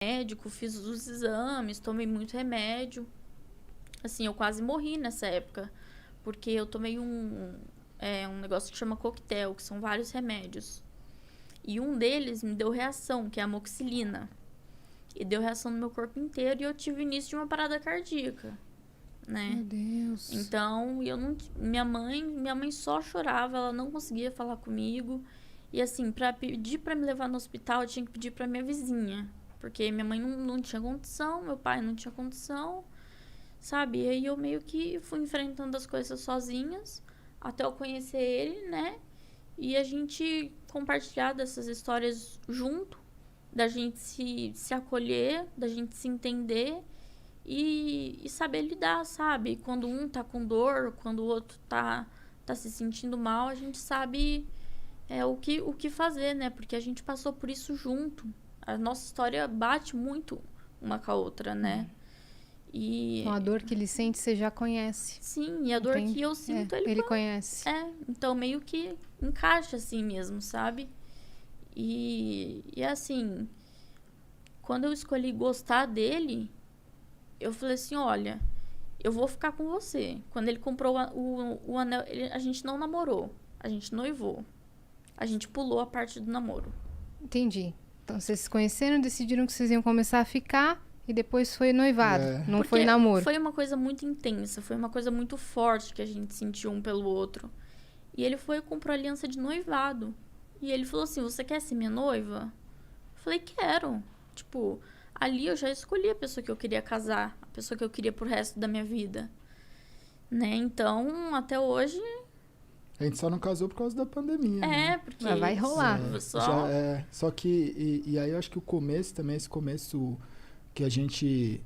médico, fiz os exames, tomei muito remédio. Assim, eu quase morri nessa época, porque eu tomei um negócio que chama coquetel, que são vários remédios. E um deles me deu reação, que é a amoxicilina. E deu reação no meu corpo inteiro e eu tive início de uma parada cardíaca, né? Meu Deus. Então, eu não, minha mãe só chorava, ela não conseguia falar comigo. E assim, pra pedir pra me levar no hospital, eu tinha que pedir pra minha vizinha. Porque minha mãe não tinha condição, meu pai não tinha condição, sabe? E aí eu meio que fui enfrentando as coisas sozinhas, até eu conhecer ele, né? E a gente compartilhar dessas histórias junto, da gente se acolher, da gente se entender e saber lidar, sabe? Quando um tá com dor, quando o outro tá se sentindo mal, a gente sabe o que fazer, né? Porque a gente passou por isso junto. A nossa história bate muito uma com a outra, né? E Então, a dor que ele sente, você já conhece. sim, e a dor que eu sinto, ele conhece. Então meio que encaixa assim mesmo, sabe? E assim, quando eu escolhi gostar dele, eu falei assim, olha, eu vou ficar com você. Quando ele comprou o anel, a gente não namorou, a gente noivou. A gente pulou a parte do namoro. Entendi. Então, vocês se conheceram, decidiram que vocês iam começar a ficar e depois foi noivado, não Porque foi namoro. foi uma coisa muito intensa, foi uma coisa muito forte que a gente sentiu um pelo outro. E ele foi e comprou aliança de noivado. E ele falou assim, você quer ser minha noiva? Eu falei, quero. Tipo, ali eu já escolhi a pessoa que eu queria casar, a pessoa que eu queria pro resto da minha vida. Né? Então, até hoje... A gente só não casou por causa da pandemia, né? Porque... Mas vai rolar. Só que... E aí eu acho que o começo também, esse começo que a gente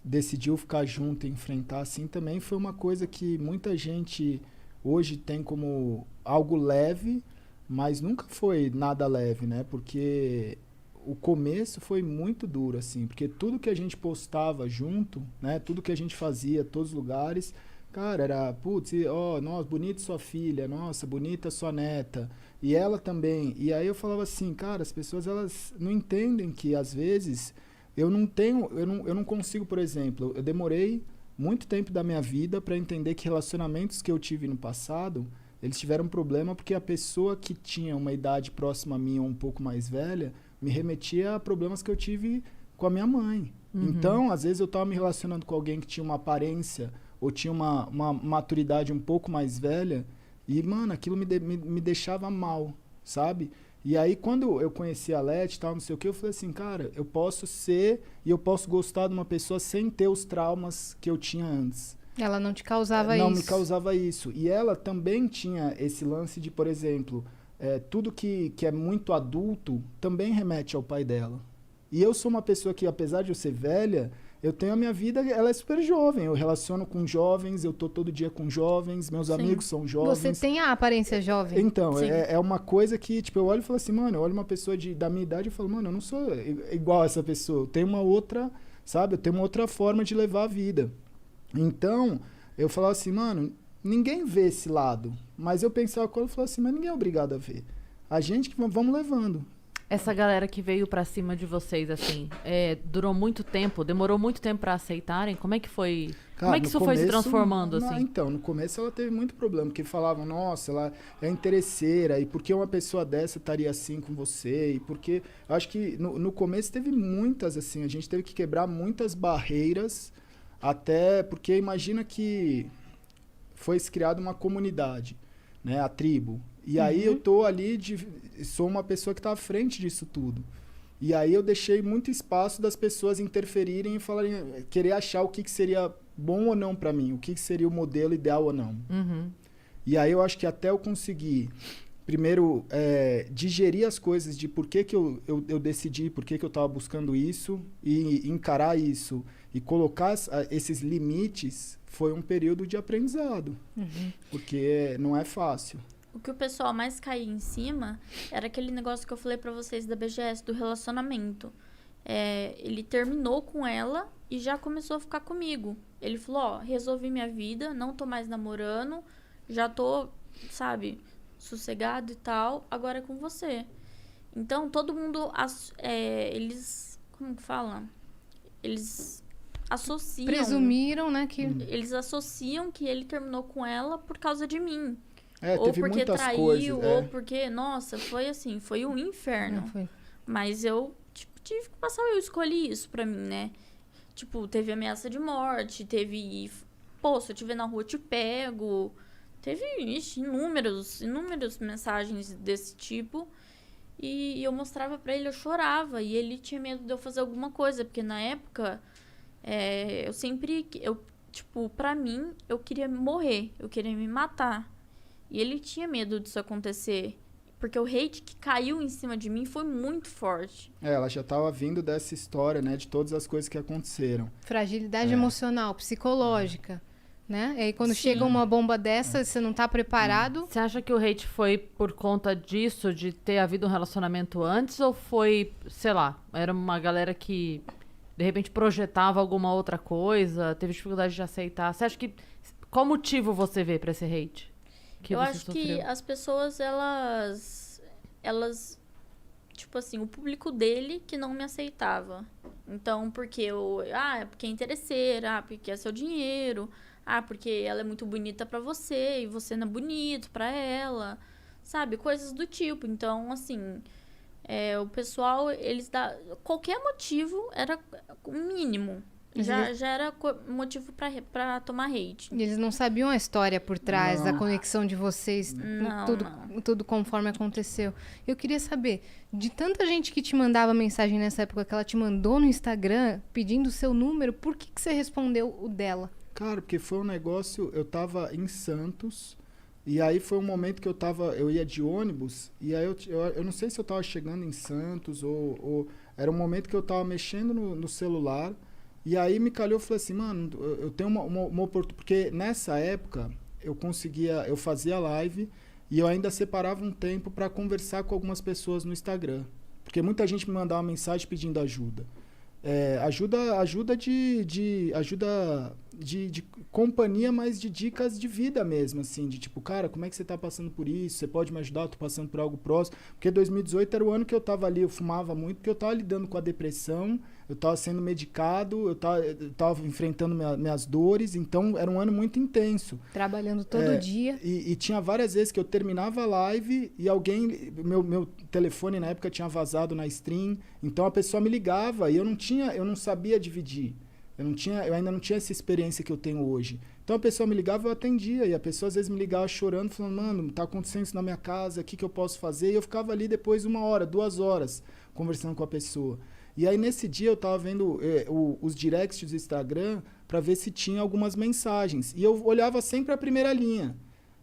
decidiu ficar junto e enfrentar, assim, também foi uma coisa que muita gente hoje tem como algo leve, mas nunca foi nada leve, né? Porque o começo foi muito duro, assim, porque tudo que a gente postava junto, né? Tudo que a gente fazia, todos os lugares, cara, era, putz, ó, nossa, bonita sua filha, nossa, bonita sua neta, e ela também. E aí eu falava assim, cara, as pessoas, elas não entendem que, às vezes, eu não consigo, por exemplo, eu demorei muito tempo da minha vida para entender que relacionamentos que eu tive no passado, eles tiveram problema porque a pessoa que tinha uma idade próxima a mim ou um pouco mais velha me remetia a problemas que eu tive com a minha mãe. Então, às vezes eu estava me relacionando com alguém que tinha uma aparência ou tinha uma maturidade um pouco mais velha e, mano, aquilo me deixava mal, sabe? E aí, quando eu conheci a Leti e tal, não sei o que, eu falei assim, cara, eu posso ser e eu posso gostar de uma pessoa sem ter os traumas que eu tinha antes. Ela não te causava isso? Não me causava isso. E ela também tinha esse lance de, por exemplo, tudo que é muito adulto também remete ao pai dela. E eu sou uma pessoa que, apesar de eu ser velha, eu tenho a minha vida, ela é super jovem. Eu relaciono com jovens, eu tô todo dia com jovens, meus amigos são jovens. Você tem a aparência jovem? Então, é uma coisa que, tipo, eu olho e falo assim, mano, eu olho uma pessoa da minha idade e falo, mano, eu não sou igual a essa pessoa. Eu tenho uma outra, sabe? Eu tenho uma outra forma de levar a vida. Então, eu falava assim, mano, ninguém vê esse lado. Mas eu pensava quando eu falava assim, mas ninguém é obrigado a ver. A gente que vamos levando. Essa galera que veio pra cima de vocês, assim, durou muito tempo, demorou muito tempo pra aceitarem? Como é que foi? Cara, como é que isso foi se transformando, assim? Então, no começo ela teve muito problema, porque falavam, nossa, ela é interesseira, e por que uma pessoa dessa estaria assim com você? E porque, eu acho que no começo teve muitas, assim, a gente teve que quebrar muitas barreiras, até porque imagina que foi criada uma comunidade, né, a tribo. E aí eu tô ali, sou uma pessoa que tá à frente disso tudo. E aí eu deixei muito espaço das pessoas interferirem e falarem, querer achar o que seria bom ou não para mim, o que seria o modelo ideal ou não. E aí eu acho que até eu conseguir, primeiro, digerir as coisas de por que eu decidi, por que eu estava buscando isso, e encarar isso, e colocar esses limites, foi um período de aprendizado. Porque não é fácil. O que o pessoal mais caía em cima era aquele negócio que eu falei pra vocês da BGS, do relacionamento. Ele terminou com ela e já começou a ficar comigo. Ele falou, ó, resolvi minha vida, não tô mais namorando, já tô, sabe, sossegado e tal, agora é com você. Então, todo mundo, eles Como que fala? Eles associam... Presumiram, né, que... Eles associam que ele terminou com ela por causa de mim. É, ou teve porque muitas traiu, coisas. ou porque... Nossa, foi assim, foi um inferno. Não, foi. Mas eu, tipo, tive que passar, eu escolhi isso pra mim, né? Tipo, teve ameaça de morte, teve... Pô, se eu estiver na rua, eu te pego. Teve, ixi, inúmeras mensagens desse tipo. E eu mostrava pra ele, eu chorava. E ele tinha medo de eu fazer alguma coisa. Porque na época, eu sempre... tipo, pra mim, eu queria morrer. Eu queria me matar. E ele tinha medo disso acontecer. Porque o hate que caiu em cima de mim foi muito forte. Ela já tava vindo dessa história, né? De todas as coisas que aconteceram. Fragilidade emocional, psicológica, né? E aí quando chega uma bomba dessa, você não tá preparado. Você acha que o hate foi por conta disso, de ter havido um relacionamento antes? Ou foi, sei lá, era uma galera que de repente projetava alguma outra coisa, teve dificuldade de aceitar? Você acha que... Qual motivo você vê pra esse hate? Eu acho que as pessoas, elas, tipo assim, o público dele que não me aceitava. Então, porque porque é interesseira, porque é seu dinheiro, porque ela é muito bonita pra você e você não é bonito pra ela, sabe? Coisas do tipo. Então, assim, o pessoal, eles dão... Qualquer motivo era o mínimo. Já era motivo pra tomar hate. E eles não sabiam a história por trás, Não. da conexão de vocês, tudo conforme aconteceu. Eu queria saber, de tanta gente que te mandava mensagem nessa época, que ela te mandou no Instagram pedindo o seu número, por que você respondeu o dela? Cara, porque foi um negócio... Eu tava em Santos... E aí foi um momento que eu ia de ônibus, e aí eu não sei se eu tava chegando em Santos, ou era um momento que eu tava mexendo no celular, e aí me calhou, eu falei assim, mano, eu tenho uma oportunidade, porque nessa época eu fazia live, e eu ainda separava um tempo para conversar com algumas pessoas no Instagram, porque muita gente me mandava mensagem pedindo ajuda. Ajuda de companhia, mas de dicas de vida mesmo, assim, de tipo, cara, como é que você tá passando por isso? Você pode me ajudar? Eu tô passando por algo próximo. Porque 2018 era o ano que eu tava ali, eu fumava muito, porque eu tava lidando com a depressão, eu tava sendo medicado, eu tava enfrentando minhas dores, então era um ano muito intenso. Trabalhando todo dia. E tinha várias vezes que eu terminava a live e alguém, meu telefone na época tinha vazado na stream, então a pessoa me ligava e eu não sabia dividir. Eu ainda não tinha essa experiência que eu tenho hoje. Então a pessoa me ligava, eu atendia, e a pessoa às vezes me ligava chorando, falando, mano, tá acontecendo isso na minha casa, o que eu posso fazer? E eu ficava ali depois 1 hora, 2 horas, conversando com a pessoa. E aí nesse dia eu tava vendo os directs do Instagram para ver se tinha algumas mensagens. E eu olhava sempre a primeira linha.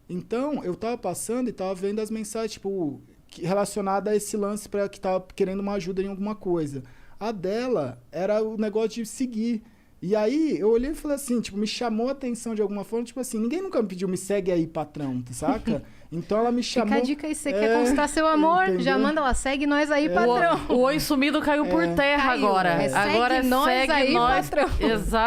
Então eu tava passando e tava vendo as mensagens, tipo, relacionadas a esse lance para que tava querendo uma ajuda em alguma coisa. A dela era o negócio de seguir. E aí, eu olhei e falei assim, tipo, me chamou a atenção de alguma forma, tipo assim, ninguém nunca me pediu, me segue aí, patrão, saca? Então ela me chamou... Fica a dica aí, se você quer conquistar seu amor, entendeu? já manda lá, segue nós aí, patrão. O oi sumido caiu por terra Caiu. agora. Segue Agora nós segue aí, nós. patrão. Exato.